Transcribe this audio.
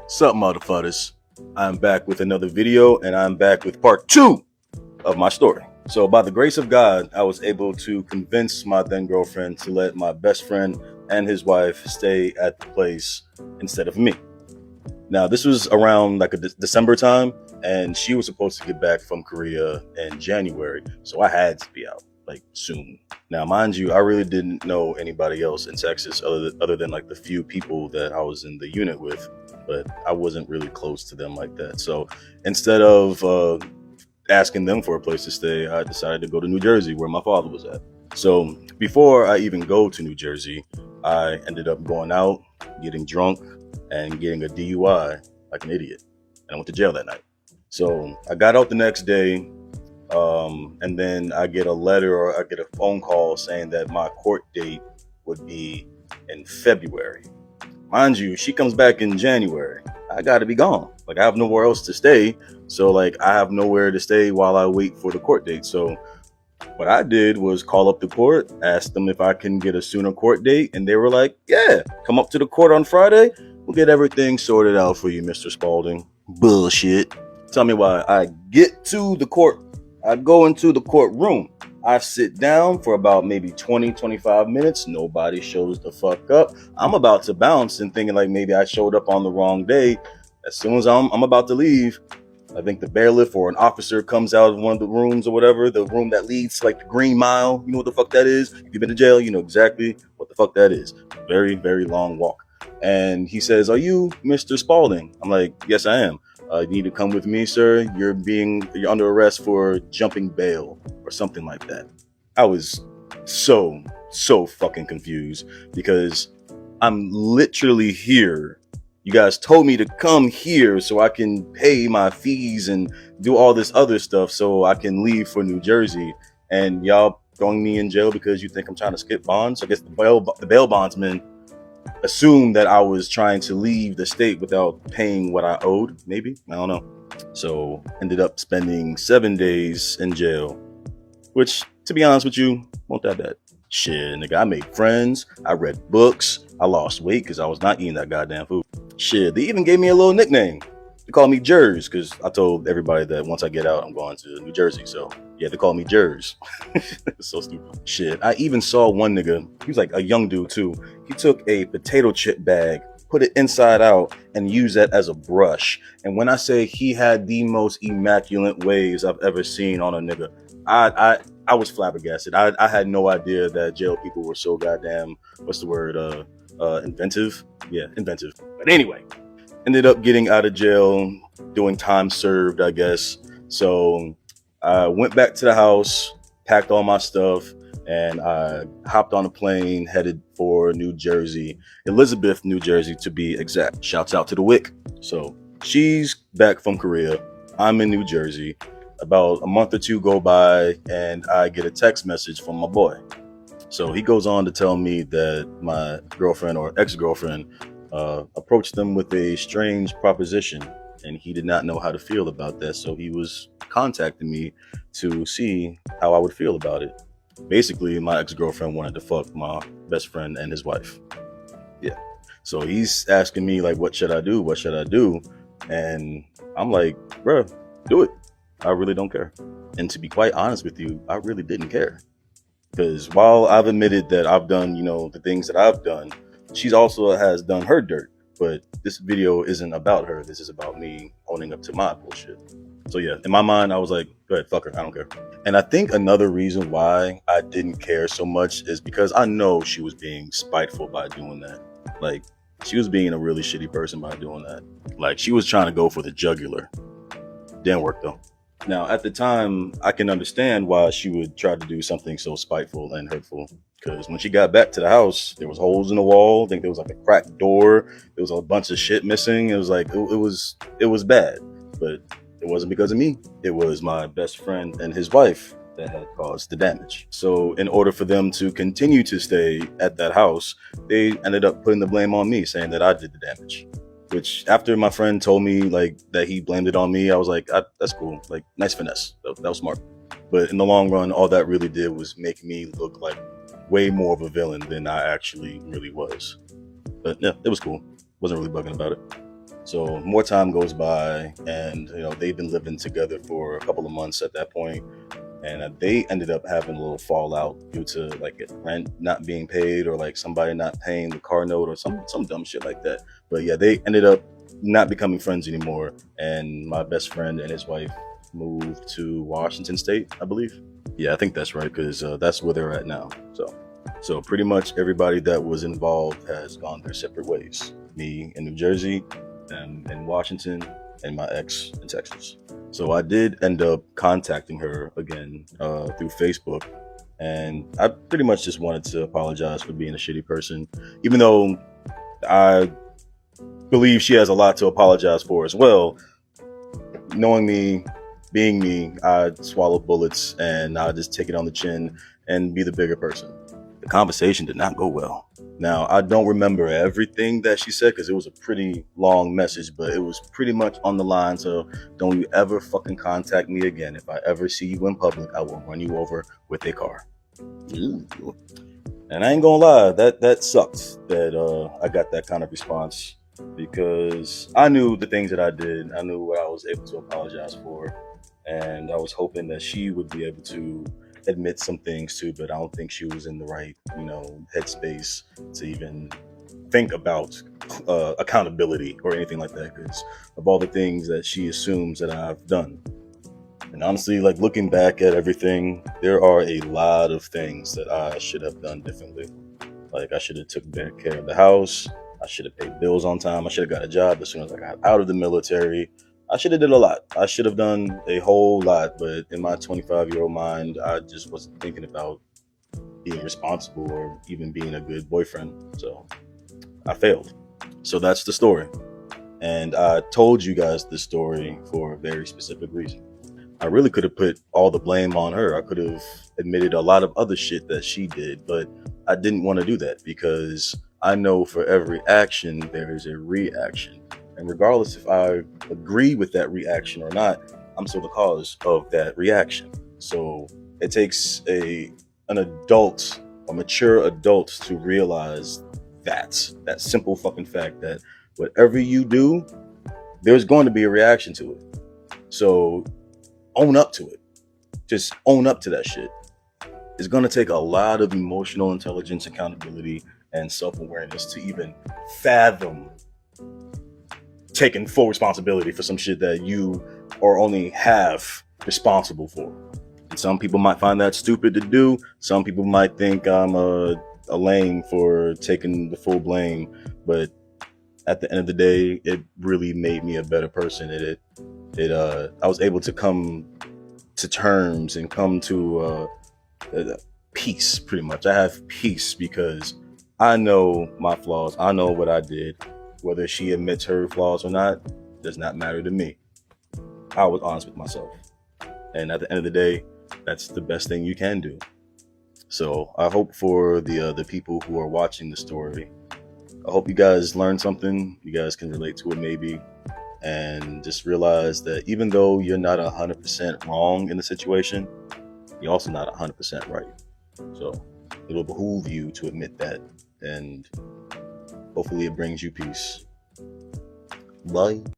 Sup, motherfuckers. I'm back with another video, and I'm back with part 2 of my story. So by the grace of God, I was able to convince my then girlfriend to let my best friend and his wife stay at the place instead of me. Now, this was around like a December time, and she was supposed to get back from Korea in January, so I had to be out like soon. Now, mind you, I really didn't know anybody else in Texas other than like the few people that I was in the unit with, but I wasn't really close to them like that. So instead of asking them for a place to stay, I decided to go to New Jersey where my father was at. So before I even go to New Jersey, I ended up going out, getting drunk, and getting a DUI like an idiot. And I went to jail that night. So I got out the next day, and then I get a letter or I get a phone call saying that my court date would be in February. Mind you, she comes back in January. I gotta be gone. Like, I have nowhere else to stay. So like, I have nowhere to stay while I wait for the court date. So what I did was call up the court, ask them if I can get a sooner court date, and they were like, yeah, come up to the court on Friday. We'll get everything sorted out for you, Mr. Spalding. Bullshit. Tell me why. I get to the court. I go into the courtroom. I sit down for about maybe 20, 25 minutes. Nobody shows the fuck up. I'm about to bounce and thinking like maybe I showed up on the wrong day. As soon as I'm about to leave, I think the bailiff or an officer comes out of one of the rooms or whatever, the room that leads to like the Green Mile. You know what the fuck that is? If you've been to jail, you know exactly what the fuck that is. Very, very long walk. And he says, "Are you Mr. Spalding?" I'm like, "Yes, I am. You need to come with me, sir. You're under arrest for jumping bail or something like that." I was so fucking confused because I'm literally here. You guys told me to come here so I can pay my fees and do all this other stuff so I can leave for New Jersey. And y'all throwing me in jail because you think I'm trying to skip bonds? I guess the bail bondsman assumed that I was trying to leave the state without paying what I owed. Maybe, I don't know. So ended up spending 7 days in jail, which, to be honest with you, won't that bad. Shit, nigga, I made friends, I read books, I lost weight because I was not eating that goddamn food. Shit, they even gave me a little nickname. They call me Jers because I told everybody that once I get out, I'm going to New Jersey. So yeah, they call me Jers. So stupid. Shit, I even saw one nigga. He was like a young dude too. He took a potato chip bag, put it inside out, and used that as a brush. And when I say he had the most immaculate waves I've ever seen on a nigga, I was flabbergasted. I had no idea that jail people were so goddamn, what's the word, inventive? Yeah, inventive. But anyway, ended up getting out of jail, doing time served, I guess. So I went back to the house, packed all my stuff, and I hopped on a plane, headed for New Jersey, Elizabeth, New Jersey to be exact. Shouts out to the WIC. So she's back from Korea. I'm in New Jersey. About a month or two go by, and I get a text message from my boy. So he goes on to tell me that my girlfriend or ex-girlfriend approached them with a strange proposition, and he did not know how to feel about that. So he was contacting me to see how I would feel about it. Basically, my ex-girlfriend wanted to fuck my best friend and his wife. Yeah. So he's asking me like, what should I do? What should I do? And I'm like, bruh, do it. I really don't care. And to be quite honest with you, I really didn't care. Because while I've admitted that I've done, the things that I've done, she's also has done her dirt. But this video isn't about her. This is about me owning up to my bullshit. So yeah, in my mind, I was like, go ahead, fuck her. I don't care. And I think another reason why I didn't care so much is because I know she was being spiteful by doing that. Like, she was being a really shitty person by doing that. Like, she was trying to go for the jugular. Didn't work though. Now, at the time, I can understand why she would try to do something so spiteful and hurtful. Because when she got back to the house, there was holes in the wall. I think there was like a cracked door. There was a bunch of shit missing. It was like, it was bad. But it wasn't because of me. It was my best friend and his wife that had caused the damage. So in order for them to continue to stay at that house, they ended up putting the blame on me, saying that I did the damage. Which, after my friend told me like that he blamed it on me, I was like, that's cool. Like, nice finesse. That was smart. But in the long run, all that really did was make me look like way more of a villain than I actually really was. But yeah, it was cool. Wasn't really bugging about it. So more time goes by, and they've been living together for a couple of months at that point, and they ended up having a little fallout due to like rent not being paid, or like somebody not paying the car note, or some dumb shit like that. But yeah, they ended up not becoming friends anymore, and my best friend and his wife moved to Washington State, I believe. Yeah, I think that's right, because that's where they're at now. So pretty much everybody that was involved has gone their separate ways. Me in New Jersey, them in Washington, and my ex in Texas. So I did end up contacting her again through Facebook, and I pretty much just wanted to apologize for being a shitty person, even though I believe she has a lot to apologize for as well. Knowing me, being me, I'd swallow bullets and I'd just take it on the chin and be the bigger person. The conversation did not go well. Now, I don't remember everything that she said because it was a pretty long message, but it was pretty much on the lines of, don't you ever fucking contact me again. If I ever see you in public, I will run you over with a car. Ooh. And I ain't gonna lie, that sucked that I got that kind of response, because I knew the things that I did. I knew what I was able to apologize for, and I was hoping that she would be able to admit some things too, but I don't think she was in the right, headspace to even think about accountability or anything like that, because of all the things that she assumes that I've done. And honestly, like looking back at everything, there are a lot of things that I should have done differently. Like I should have took better care of the house. I should have paid bills on time. I should have got a job as soon as I got out of the military. I should have did a lot. I should have done a whole lot, but in my 25-year-old mind, I just wasn't thinking about being responsible or even being a good boyfriend. So I failed. So that's the story. And I told you guys this story for a very specific reason. I really could have put all the blame on her. I could have admitted a lot of other shit that she did, but I didn't want to do that, because I know for every action, there is a reaction. And regardless if I agree with that reaction or not, I'm still the cause of that reaction. So it takes an adult, a mature adult, to realize that simple fucking fact that whatever you do, there's going to be a reaction to it. So own up to it. Just own up to that shit. It's going to take a lot of emotional intelligence, accountability, and self-awareness to even fathom taking full responsibility for some shit that you are only half responsible for. And some people might find that stupid to do. Some people might think I'm a lame for taking the full blame. But at the end of the day, it really made me a better person. I was able to come to terms and come to peace, pretty much. I have peace because I know my flaws. I know what I did. Whether she admits her flaws or not does not matter to me. I was honest with myself. And at the end of the day, that's the best thing you can do. So I hope for the people who are watching the story, I hope you guys learned something. You guys can relate to it maybe. And just realize that even though you're not 100% wrong in the situation, you're also not 100% right. So it'll behoove you to admit that, and hopefully it brings you peace. Bye.